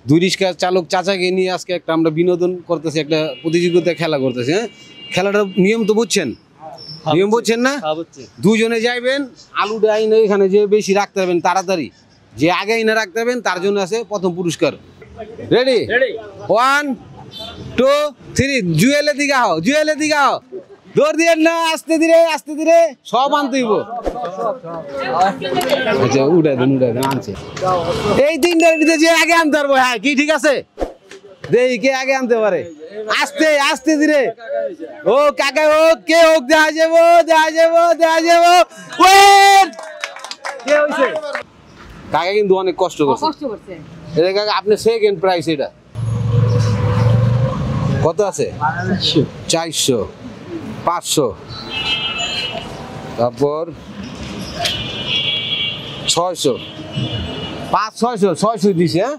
দুই রিক্সা চালক চাচাকে নিয়ে আজকে একটা আমরা বিনোদন করতেছি, একটা প্রতিযোগিতা খেলা করতেছি। হ্যাঁ, খেলাটার নিয়ম তো বুঝছেন? নিয়ম বুঝছেন না? দুজনে যাইবেন, আলুটা আইনে এখানে যে বেশি রাখতে পারবেন তাড়াতাড়ি, যে আগে আইনে রাখতে পারবেন তার জন্য আছে প্রথম পুরস্কার। রেডি? 1 2 3 জুয়েলের দিকে আও, জুয়েলের দিকে আও। দৌড় দিয়ে না, আস্তে ধীরে আস্তে ধীরে সব আনতে হইব। আচ্ছা উড়াই দেন আনছে। এই তিনটার ভিতরে যে আগে আনতে পারবো, হ্যাঁ কি ঠিক আছে? দেখি কে আগে আনতে পারে। আস্তে আস্তে ধীরে। ও কাকা হোক কে হোক, দেখা যাবো দেখা যাবো দেখা যাবো। ওয়েট, কে হইছে? কাকা কিন্তু অনেক কষ্ট করছে। এটা কাকা আপনার সেকেন্ড প্রাইস। এটা কত আছে? 400 500, তারপর 600 5 600 600 দিছে। হ্যাঁ